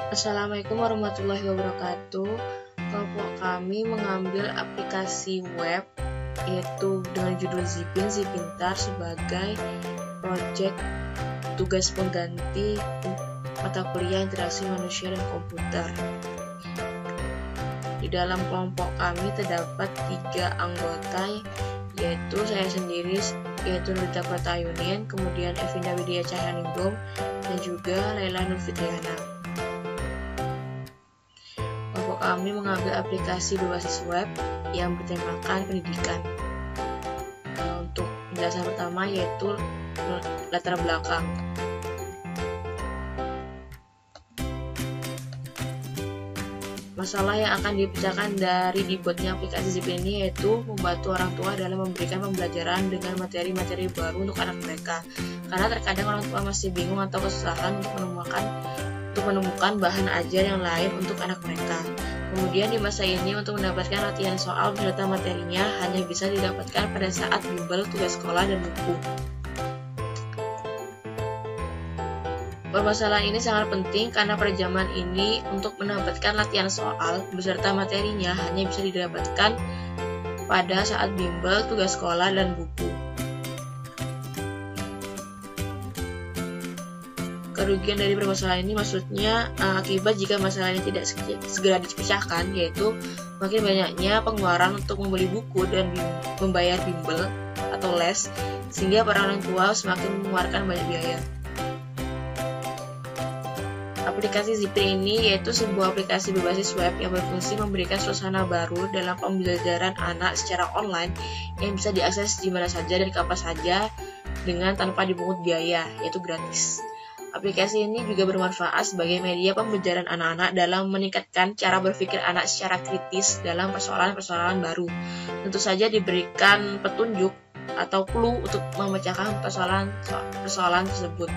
Assalamualaikum warahmatullahi wabarakatuh. Kelompok kami mengambil aplikasi web yaitu dengan judul Zipintar sebagai proyek tugas pengganti mata kuliah interaksi manusia dan komputer. Di dalam kelompok kami terdapat 3 anggota, yaitu saya sendiri, yaitu Nurita Protayunin, kemudian Evinda Widya Cahyaningrum, dan juga Laila Nurfitriana. Kelompok kami mengambil aplikasi berbasis web yang bertemakan pendidikan. Untuk penjelasan pertama yaitu latar belakang. Masalah yang akan dipecahkan dari dibuatnya aplikasi Zipin ini yaitu membantu orang tua dalam memberikan pembelajaran dengan materi-materi baru untuk anak mereka. Karena terkadang orang tua masih bingung atau kesusahan untuk menemukan bahan ajar yang lain untuk anak mereka. Kemudian di masa ini untuk mendapatkan latihan soal beserta materinya hanya bisa didapatkan pada saat bimbel tugas sekolah dan buku. Permasalahan ini sangat penting karena pada zaman ini untuk mendapatkan latihan soal beserta materinya hanya bisa didapatkan pada saat bimbel, tugas sekolah, dan buku. Kerugian dari permasalahan ini maksudnya akibat jika masalah ini tidak segera dipecahkan, yaitu makin banyaknya pengeluaran untuk membeli buku dan membayar bimbel atau les, sehingga para orang tua semakin mengeluarkan banyak biaya. Aplikasi Zipin ini yaitu sebuah aplikasi berbasis web yang berfungsi memberikan suasana baru dalam pembelajaran anak secara online yang bisa diakses di mana saja dan kapan saja dengan tanpa dipungut biaya, yaitu gratis. Aplikasi ini juga bermanfaat sebagai media pembelajaran anak-anak dalam meningkatkan cara berpikir anak secara kritis dalam persoalan-persoalan baru. Tentu saja diberikan petunjuk atau clue untuk memecahkan persoalan tersebut.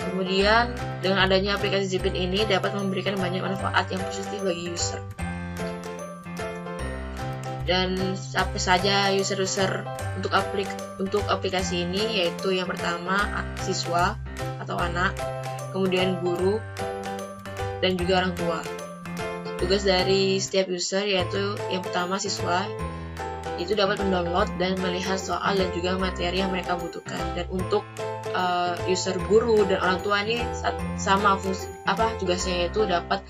Kemudian, dengan adanya aplikasi Zipin ini dapat memberikan banyak manfaat yang positif bagi user. Dan siapa saja user untuk aplikasi ini, yaitu yang pertama siswa atau anak, kemudian guru, dan juga orang tua. Tugas dari setiap user yaitu yang pertama siswa, itu dapat mendownload dan melihat soal dan juga materi yang mereka butuhkan. Dan untuk user guru dan orang tua ini sama tugasnya, yaitu dapat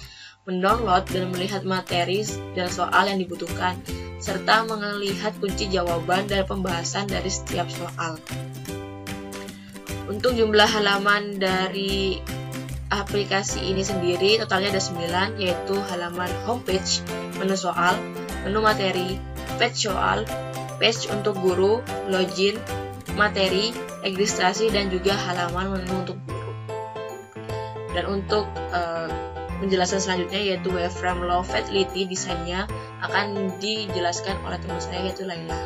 mendownload dan melihat materi dan soal yang dibutuhkan serta melihat kunci jawaban dan pembahasan dari setiap soal. Untuk jumlah halaman dari aplikasi ini sendiri totalnya ada 9, yaitu halaman homepage, menu soal, menu materi, page soal, page untuk guru, login, materi, registrasi, dan juga halaman menu untuk guru. Dan untuk penjelasan selanjutnya yaitu wireframe low fidelity, desainnya akan dijelaskan oleh teman saya yaitu Laila.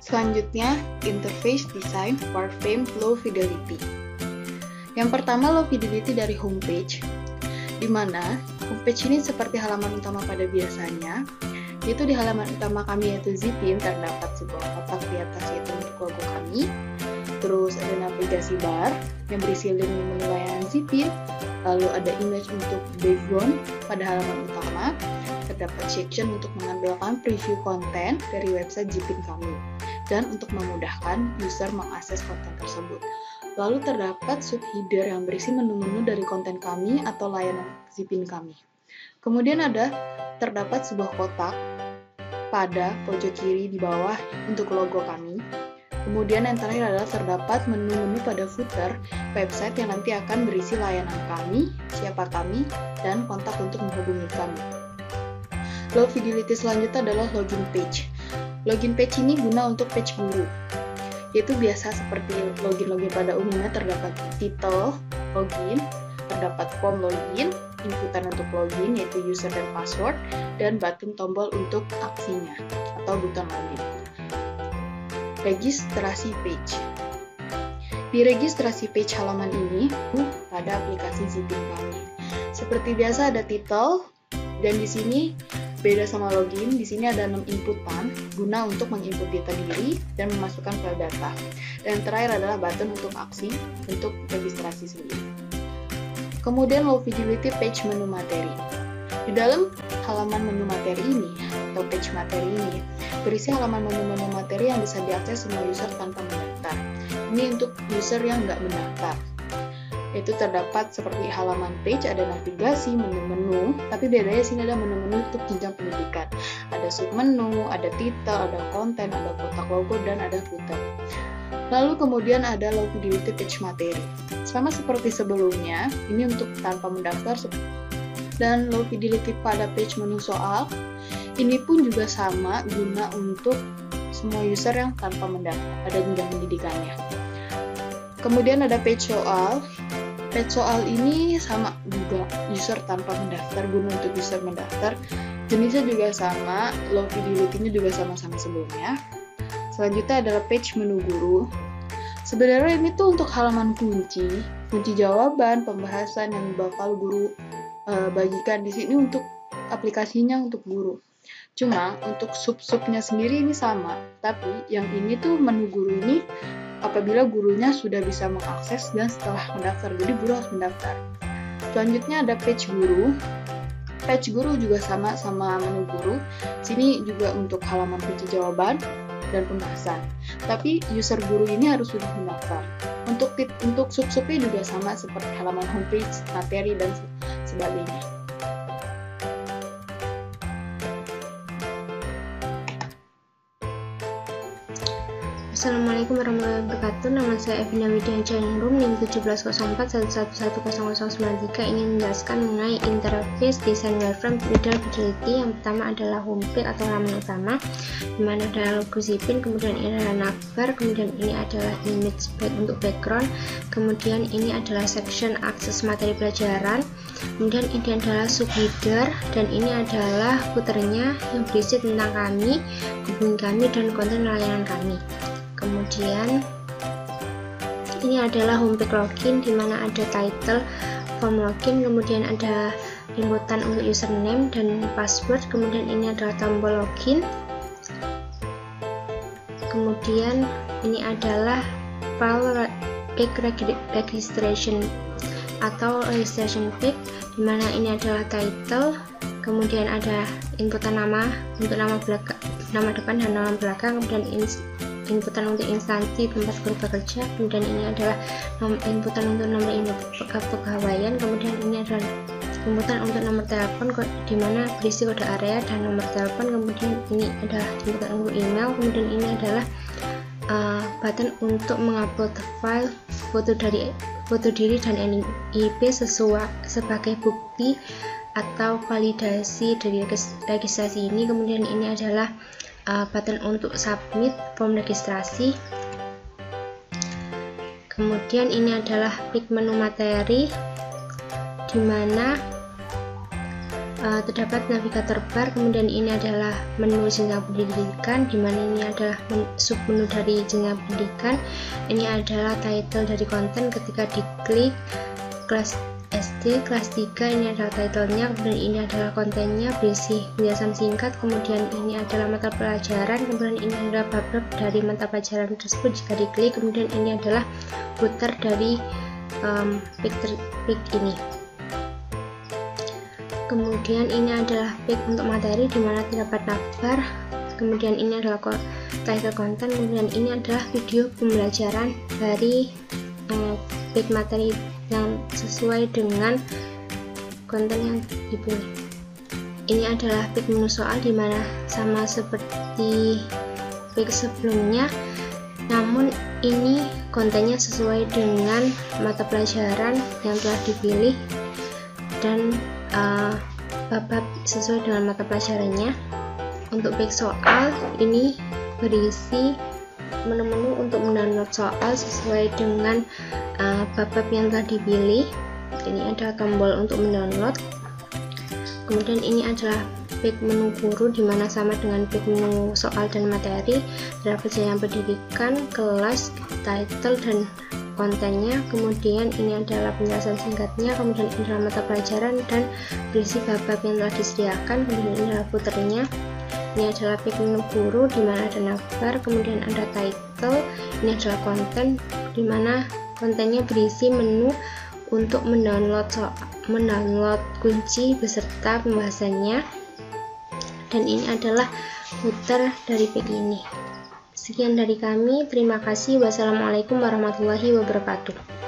Selanjutnya, interface design wireframe low fidelity. Yang pertama, low fidelity dari homepage, di mana homepage ini seperti halaman utama pada biasanya, yaitu di halaman utama kami yaitu Zipin terdapat sebuah kotak di atas yaitu untuk logo kami. Terus ada navigasi bar yang berisi link menu layanan Zipin. Lalu ada image untuk background pada halaman utama. Terdapat section untuk mengambilkan preview konten dari website Zipin kami dan untuk memudahkan user mengakses konten tersebut. Lalu terdapat subheader yang berisi menu-menu dari konten kami atau layanan Zipin kami. Kemudian terdapat sebuah kotak pada pojok kiri di bawah untuk logo kami. Kemudian yang terakhir adalah terdapat menu-menu pada footer website yang nanti akan berisi layanan kami, siapa kami, dan kontak untuk menghubungi kami. Low fidelity selanjutnya adalah login page. Login page ini guna untuk page guru, yaitu biasa seperti login pada umumnya terdapat title, login, terdapat form login, inputan untuk login yaitu user dan password, dan button tombol untuk aksinya atau button login. Registrasi page. Di registrasi page halaman ini pada aplikasi Zipin kami. Seperti biasa ada title, dan di sini beda sama login, di sini ada 6 inputan guna untuk menginput data diri dan memasukkan file data. Dan terakhir adalah button untuk aksi untuk registrasi sendiri. Kemudian low fidelity page menu materi. Di dalam halaman menu materi ini atau page materi ini berisi halaman menu-menu materi yang bisa diakses semua user tanpa mendaftar. Ini untuk user yang nggak mendaftar. Itu terdapat seperti halaman page, ada navigasi, menu-menu, tapi bedanya sini ada menu-menu untuk jenjang pendidikan. Ada submenu, ada titel, ada konten, ada kotak logo, dan ada footer. Lalu kemudian ada low fidelity page materi. Sama seperti sebelumnya, ini untuk tanpa mendaftar, dan low fidelity pada page menu soal. Ini pun juga sama guna untuk semua user yang tanpa mendaftar, ada jenjang pendidikannya. Kemudian ada page soal. Page soal ini sama juga user tanpa mendaftar, guna untuk user mendaftar. Jenisnya juga sama, low fidelity-nya juga sama-sama sebelumnya. Selanjutnya adalah page menu guru. Sebenarnya ini tuh untuk halaman kunci jawaban, pembahasan yang bakal guru bagikan di sini untuk aplikasinya untuk guru. Cuma untuk sub-subnya sendiri ini sama, tapi yang ini tuh menu guru ini apabila gurunya sudah bisa mengakses dan setelah mendaftar, jadi guru harus mendaftar. Selanjutnya ada page guru. Page guru juga sama menu guru. Sini juga untuk halaman kunci jawaban dan pembahasan. Tapi user guru ini harus sudah mendaftar. Untuk sub-subnya juga sama seperti halaman homepage, materi, dan sebagainya. Assalamualaikum warahmatullahi wabarakatuh. Nama saya Evina Widya Room NIM 1704111193 ingin menjelaskan mengenai interface desain wireframe video fidelity. Yang pertama adalah homepage atau halaman utama, dimana ada logo Zipin, kemudian ini adalah navbar, kemudian ini adalah image untuk background, kemudian ini adalah section akses materi pelajaran, kemudian ini adalah subheader, dan ini adalah footernya yang berisi tentang kami, hubungi kami, dan konten layanan kami. Kemudian ini adalah homepage login, di mana ada title, form login, kemudian ada inputan untuk username dan password, kemudian ini adalah tombol login, kemudian ini adalah file page registration atau registration page, di mana ini adalah title, kemudian ada inputan nama untuk nama depan dan nama belakang, kemudian inputan untuk instansi tempat guru bekerja, kemudian ini adalah inputan untuk nomor pegawaian, kemudian ini adalah inputan untuk nomor telepon di mana berisi kode area dan nomor telepon, kemudian ini adalah inputan untuk email, kemudian ini adalah button untuk mengupload file foto diri dan NIP sebagai bukti atau validasi dari registrasi ini, kemudian ini adalah button untuk submit form registrasi. Kemudian ini adalah page menu materi, di mana terdapat navigator bar, kemudian ini adalah menu jenjang pendidikan, di mana ini adalah submenu dari jenjang pendidikan. Ini adalah title dari konten ketika diklik kelas SD kelas 3, ini adalah titlenya, kemudian ini adalah kontennya berisi penjelasan singkat, kemudian ini adalah mata pelajaran, kemudian ini adalah bab dari mata pelajaran tersebut jika diklik, kemudian ini adalah footer dari page ini. Kemudian ini adalah page untuk materi, di mana terdapat navbar, kemudian ini adalah title konten, kemudian ini adalah video pembelajaran dari page materi yang sesuai dengan konten yang dipilih. Ini adalah page menu soal, di mana sama seperti page sebelumnya, namun ini kontennya sesuai dengan mata pelajaran yang telah dipilih dan bab sesuai dengan mata pelajarannya. Untuk page soal ini berisi menu-menu untuk mendownload soal sesuai dengan bab-bab yang telah dipilih. Ini adalah tombol untuk mendownload. Kemudian ini adalah page menu guru, di mana sama dengan page menu soal dan materi, terdapat jenjang pendidikan, kelas, title, dan kontennya. Kemudian ini adalah penjelasan singkatnya, kemudian ini adalah mata pelajaran dan berisi bab-bab yang telah disediakan, kemudian ini adalah footernya. Ini adalah page menu guru, di mana ada navbar, kemudian ada title, ini adalah konten, di mana kontennya berisi menu untuk mendownload kunci beserta pembahasannya, dan ini adalah footer dari page ini. Sekian dari kami, terima kasih. Wassalamualaikum warahmatullahi wabarakatuh.